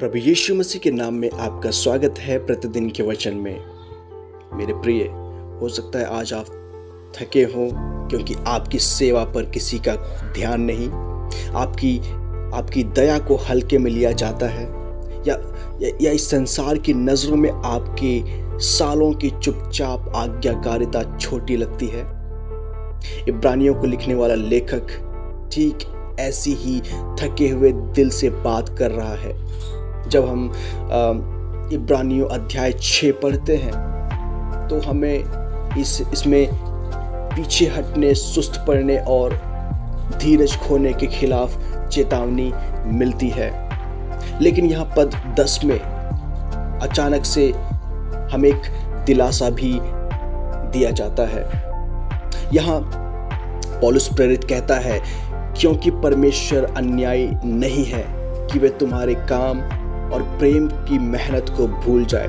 प्रभु यीशु मसीह के नाम में आपका स्वागत है प्रतिदिन के वचन में। मेरे प्रिय, हो सकता है आज आप थके हों क्योंकि आपकी सेवा पर किसी का ध्यान नहीं, आपकी दया को हल्के में लिया जाता है या इस संसार की नज़रों में आपके सालों की चुपचाप आज्ञाकारिता छोटी लगती है। इब्रानियों को लिखने वाला लेखक ठीक ऐसी ही थके हुए दिल से बात कर रहा है। जब हम इब्रानियों अध्याय 6 पढ़ते हैं तो हमें इसमें पीछे हटने, सुस्त पड़ने और धीरज खोने के खिलाफ चेतावनी मिलती है। लेकिन यहाँ पद 10 में अचानक से हमें एक दिलासा भी दिया जाता है। यहाँ पौलुस प्रेरित कहता है, क्योंकि परमेश्वर अन्यायी नहीं है कि वे तुम्हारे काम और प्रेम की मेहनत को भूल जाए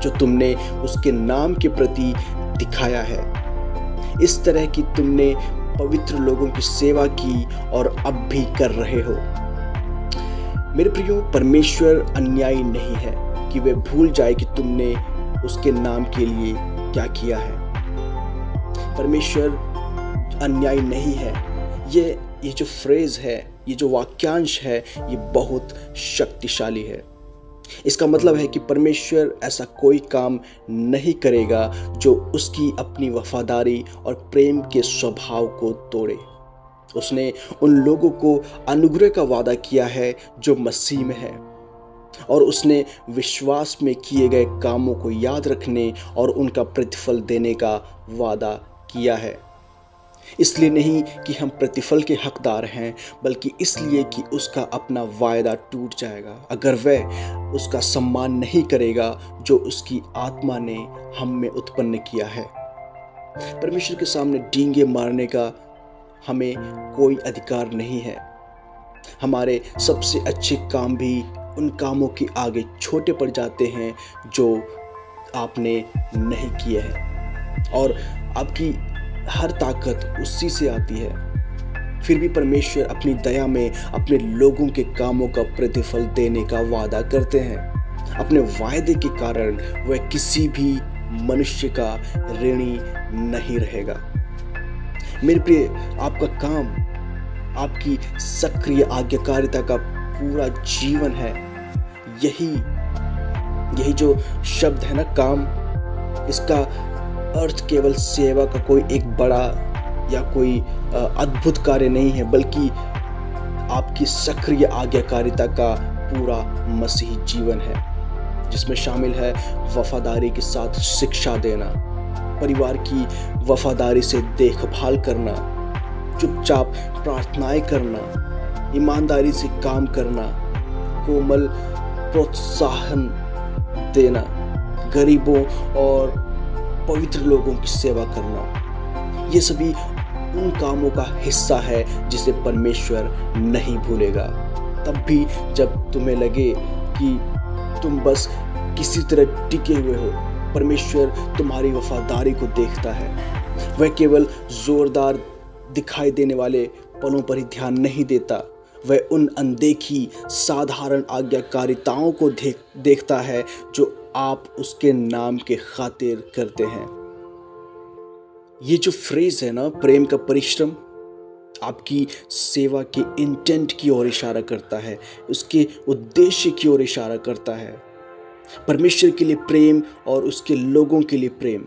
जो तुमने उसके नाम के प्रति दिखाया है। इस तरह की तुमने पवित्र लोगों की सेवा की और अब भी कर रहे हो। मेरे प्रियो, परमेश्वर अन्यायी नहीं है कि वे भूल जाए कि तुमने उसके नाम के लिए क्या किया है। परमेश्वर अन्यायी नहीं है। ये जो फ्रेज है, ये जो वाक्यांश है, ये बहुत शक्तिशाली है। इसका मतलब है कि परमेश्वर ऐसा कोई काम नहीं करेगा जो उसकी अपनी वफादारी और प्रेम के स्वभाव को तोड़े। उसने उन लोगों को अनुग्रह का वादा किया है जो मसीह में है, और उसने विश्वास में किए गए कामों को याद रखने और उनका प्रतिफल देने का वादा किया है। इसलिए नहीं कि हम प्रतिफल के हकदार हैं, बल्कि इसलिए कि उसका अपना वायदा टूट जाएगा अगर वह उसका सम्मान नहीं करेगा जो उसकी आत्मा ने हम में उत्पन्न किया है। परमेश्वर के सामने डींगे मारने का हमें कोई अधिकार नहीं है। हमारे सबसे अच्छे काम भी उन कामों के आगे छोटे पड़ जाते हैं जो आपने नहीं किए हैं, और आपकी हर ताकत उसी से आती है। फिर भी परमेश्वर अपनी दया में अपने लोगों के कामों का प्रतिफल देने का वादा करते हैं। अपने वायदे के कारण वह किसी भी मनुष्य का ऋणी नहीं रहेगा। मेरे प्रिय, आपका काम, आपकी सक्रिय आज्ञाकारिता का पूरा जीवन है। यही जो शब्द है ना, काम, इसका अर्थ केवल सेवा का कोई एक बड़ा या कोई अद्भुत कार्य नहीं है, बल्कि आपकी सक्रिय आज्ञाकारिता का पूरा मसीही जीवन है, जिसमें शामिल है वफादारी के साथ शिक्षा देना, परिवार की वफादारी से देखभाल करना, चुपचाप प्रार्थनाएं करना, ईमानदारी से काम करना, कोमल प्रोत्साहन देना, गरीबों और पवित्र लोगों की सेवा करना। ये सभी उन कामों का हिस्सा है जिसे परमेश्वर नहीं भूलेगा। तब भी जब तुम्हें लगे कि तुम बस किसी तरह टिके हुए हो, परमेश्वर तुम्हारी वफादारी को देखता है। वह केवल जोरदार दिखाई देने वाले पलों पर ही ध्यान नहीं देता, वह उन अनदेखी साधारण आज्ञाकारिताओं को देखता है जो आप उसके नाम के खातिर करते हैं। ये जो फ्रेज है ना, प्रेम का परिश्रम, आपकी सेवा के इंटेंट की ओर इशारा करता है, उसके उद्देश्य की ओर इशारा करता है। परमेश्वर के लिए प्रेम और उसके लोगों के लिए प्रेम।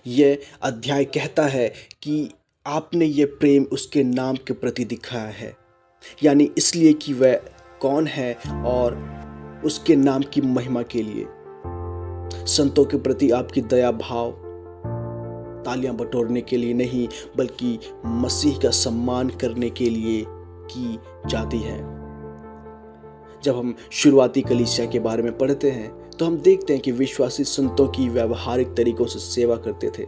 यह अध्याय कहता है कि आपने ये प्रेम उसके नाम के प्रति दिखाया है, यानी इसलिए कि वह कौन है और उसके नाम की महिमा के लिए। संतों के प्रति आपकी दया भाव तालियां बटोरने के लिए नहीं, बल्कि मसीह का सम्मान करने के लिए की जाती है। जब हम शुरुआती कलीसिया के बारे में पढ़ते हैं तो हम देखते हैं कि विश्वासी संतों की व्यावहारिक तरीकों से सेवा करते थे,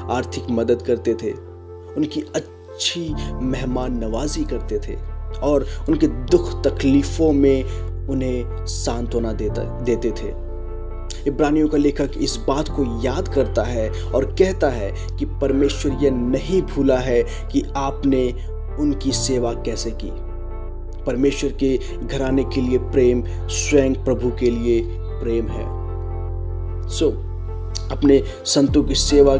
आर्थिक मदद करते थे, उनकी अच्छी मेहमान नवाजी करते थे और उनके दुख तकलीफों में उन्हें सांत्वना देते थे। इब्रानियों का लेखक इस बात को याद करता है और कहता है कि परमेश्वर यह नहीं भूला है कि आपने उनकी सेवा कैसे की। परमेश्वर के घराने के लिए प्रेम स्वयं प्रभु के लिए प्रेम है। अपने संतों की सेवा,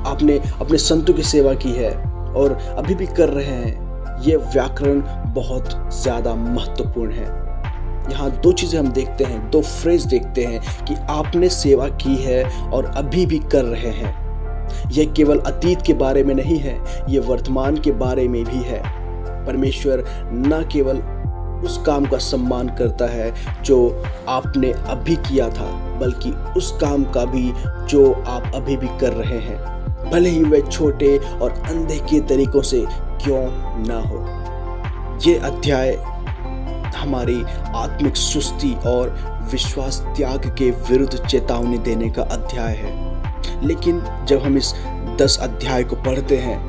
आपने अपने संतों की सेवा की है और अभी भी कर रहे हैं। ये व्याकरण बहुत ज़्यादा महत्वपूर्ण है। यहाँ दो चीज़ें हम देखते हैं, दो फ्रेज देखते हैं कि आपने सेवा की है और अभी भी कर रहे हैं। यह केवल अतीत के बारे में नहीं है, ये वर्तमान के बारे में भी है। परमेश्वर न केवल उस काम का सम्मान करता है जो आपने अभी किया था, बल्कि उस काम का भी जो आप अभी भी कर रहे हैं, भले ही वह छोटे और अनदेखे तरीकों से क्यों ना हो। ये अध्याय हमारी आत्मिक सुस्ती और विश्वास त्याग के विरुद्ध चेतावनी देने का अध्याय है। लेकिन जब हम इस 10 अध्याय को पढ़ते हैं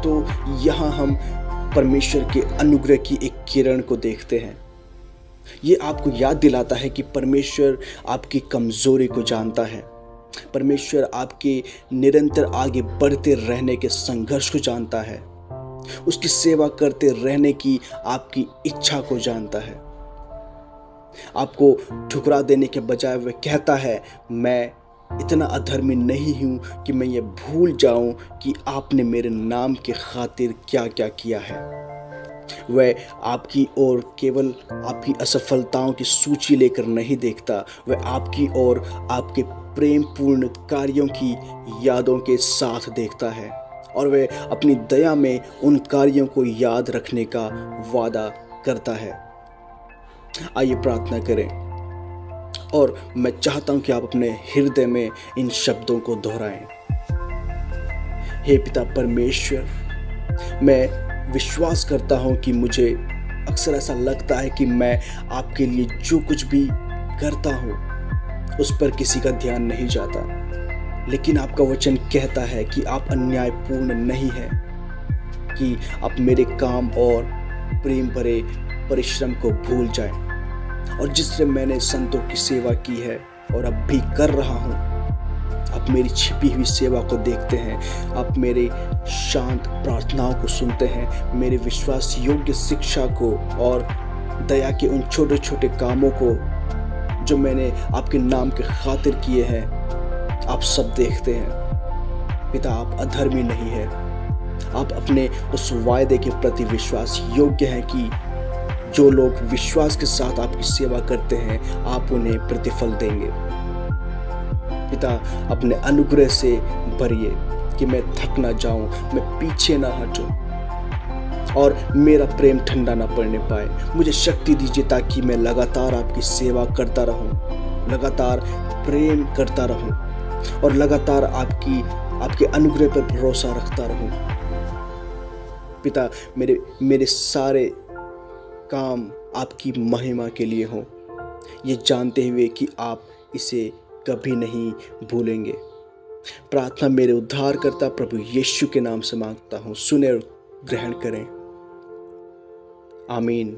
तो यहाँ हम परमेश्वर के अनुग्रह की एक किरण को देखते हैं। ये आपको याद दिलाता है कि परमेश्वर आपकी कमजोरी को जानता है। परमेश्वर आपके निरंतर आगे बढ़ते रहने के संघर्ष को जानता है। उसकी सेवा करते रहने की आपकी इच्छा को जानता है। आपको ठुकरा देने के बजाय वह कहता है, मैं इतना अधर्मी नहीं हूं कि मैं ये भूल जाऊं कि आपने मेरे नाम के खातिर क्या क्या किया है। वह आपकी ओर केवल आपकी असफलताओं की सूची लेकर नहीं देखता, वह आपकी ओर आपके प्रेम पूर्ण कार्यों की यादों के साथ देखता है और वह अपनी दया में उन कार्यों को याद रखने का वादा करता है। आइए प्रार्थना करें और मैं चाहता हूं कि आप अपने हृदय में इन शब्दों को दोहराएं। हे पिता परमेश्वर, मैं विश्वास करता हूं कि मुझे अक्सर ऐसा लगता है कि मैं आपके लिए जो कुछ भी करता हूं उस पर किसी का ध्यान नहीं जाता, लेकिन आपका वचन कहता है कि आप अन्यायपूर्ण नहीं हैं, कि आप मेरे काम और प्रेम भरे परिश्रम को भूल जाएं। और जिस तरह मैंने संतों की सेवा की है और अब भी कर रहा हूँ, आप मेरी छिपी हुई सेवा को देखते हैं, आप मेरे शांत प्रार्थनाओं को सुनते हैं, मेरे विश्वास योग्य शिक्षा को और दया के उन छोटे छोटे कामों को जो मैंने आपके नाम के खातिर किए हैं, आप सब देखते हैं। पिता, आप अधर्मी नहीं हैं। आप अपने उस वायदे के प्रति विश्वास योग्य हैं कि जो लोग विश्वास के साथ आपकी सेवा करते हैं, आप उन्हें प्रतिफल देंगे। पिता, अपने अनुग्रह से भरिए कि मैं थक ना जाऊं, मैं पीछे ना हटूं और मेरा प्रेम ठंडा ना पड़ने पाए। मुझे शक्ति दीजिए ताकि मैं लगातार आपकी सेवा करता रहूं, लगातार प्रेम करता रहूं और लगातार आपके अनुग्रह पर भरोसा रखता रहूं। पिता, मेरे सारे काम आपकी महिमा के लिए हो, ये जानते हुए कि आप इसे कभी नहीं भूलेंगे। प्रार्थना मेरे उद्धारकर्ता प्रभु यीशु के नाम से मांगता हूँ, सुने और ग्रहण करें। आमीन।